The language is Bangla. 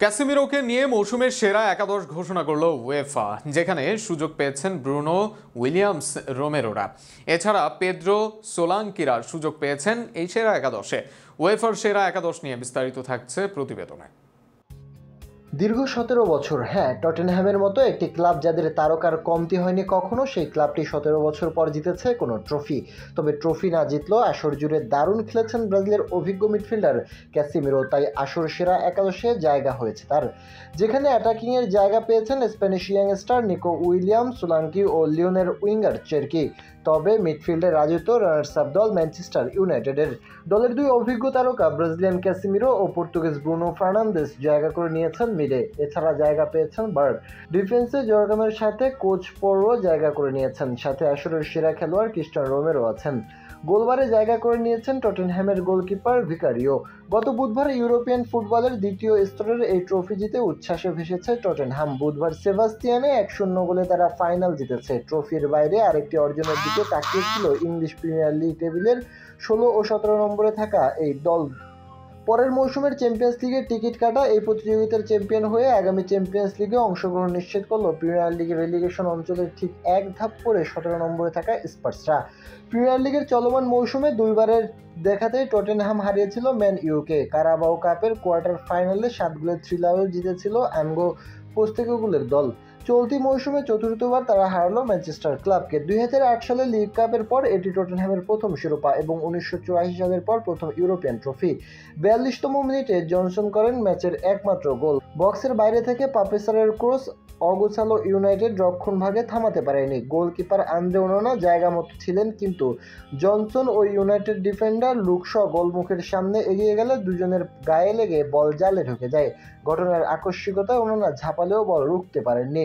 ক্যাসেমিরোকে নিয়ে মৌসুমের সেরা একাদশ ঘোষণা করল উয়েফা, যেখানে সুযোগ পেয়েছেন ব্রুনো উইলিয়ামস, রোমেরোরা। এছাড়া পেদ্রো সোলাঙ্কিরা সুযোগ পেয়েছেন এই সেরা একাদশে। উয়েফার সেরা একাদশ নিয়ে বিস্তারিত থাকছে প্রতিবেদনে। দীর্ঘ 17 বছর, হ্যাঁ, টটেনহ্যামের মতো একটি ক্লাব যাদের তারকার কমতি হয়নি কখনো, সেই ক্লাবটি 17 বছর পর জিতেছে কোনো ট্রফি। তবে ট্রফি না জিতলেও আসর জুড়ে দারুণ খেলেছেন ব্রাজিলের অভিজ্ঞ মিডফিল্ডার ক্যাসিমিরো, তাই আসর সেরা একাদশে জায়গা হয়েছে তার। যেখানে অ্যাটাকিংয়ের জায়গা পেয়েছেন Spanish youngster Nico Williams, Solanke ও লিওনের উইঙ্গার চেরকি। তবে মিডফিল্ডে রাজত্ব রানার্স আপ দল ম্যানচেস্টার ইউনাইটেডের। দলের দুই অভিজ্ঞ তারকা ব্রাজিলিয়ান ক্যাসিমিরো ও পর্তুগিজ ব্রুনো ফার্নান্দেস জায়গা করে নিয়েছেন মিডে। এছাড়া জায়গা পেয়েছেন বার্গ। ডিফেন্সে জর্গামের সাথে কোচ পোরো জায়গা করে নিয়েছেন, সাথে আসরের সেরা খেলোয়াড় ক্রিস্টিয়ানো রোমেরো আছেন। গোলবারে জায়গা করে নিয়েছেন টটেনহ্যামের গোলকিপার ভিকারিও। গত বুধবার ইউরোপিয়ান ফুটবলের দ্বিতীয় স্তরের এই ট্রফি জিতে উচ্ছ্বাসে ভেসেছে টটেনহ্যাম। বুধবার সেবাস্তিয়ানে 1-0 গোলে তারা ফাইনাল জিতেছে। ট্রফির বাইরে আরেকটি অর্জনের দিকে তাকিয়েছিল ইংলিশ প্রিমিয়ার লিগ টেবিলের 16 ও 17 নম্বরে থাকা এই দল। পরের মৌসুমের চ্যাম্পিয়ন্স লিগের টিকিট কাটা এই প্রতিযোগিতার চ্যাম্পিয়ন হয়ে আগামী চ্যাম্পিয়ন্স লিগে অংশগ্রহণ নিশ্চিত করল প্রিমিয়ার লিগের রেলিগেশন অঞ্চলের ঠিক এক ধাপ পরে 17 নম্বরে থাকা স্পার্সরা। প্রিমিয়ার লিগের চলমান মৌসুমে দুইবারের দেখাতেই টটেনহ্যাম হারিয়েছিল ম্যান ইউকে। কারাবাও কাপের কোয়ার্টার ফাইনালে 7 গোলের থ্রিলারও জিতেছিল অ্যাঙ্গো পোস্তেকোগলুর দল। চলতি মৌসুমে চতুর্থবার তারা হারালো ম্যানচেস্টার ক্লাবকে। 2008 সালে লিগ কাপের পর এটি টটেনহ্যামের প্রথম শিরোপা এবং 1984 সালের পর প্রথম ইউরোপিয়ান ট্রফি। 42তম মিনিটে জনসন করেন ম্যাচের একমাত্র গোল। বক্সের বাইরে থেকে পাপেসারের ক্রস অগোছালো ইউনাইটেড রক্ষণভাগে থামাতে পারেনি। গোলকিপার আন্দ্রে ওনানা জায়গা মতো ছিলেন, কিন্তু জনসন ও ইউনাইটেড ডিফেন্ডার লুকশ গোলমুখের সামনে এগিয়ে গেলে দুজনের গায়ে লেগে বল জালে ঢুকে যায়। ঘটনার আকস্মিকতায় ওনানা ঝাঁপালেও বল রুখতে পারেননি।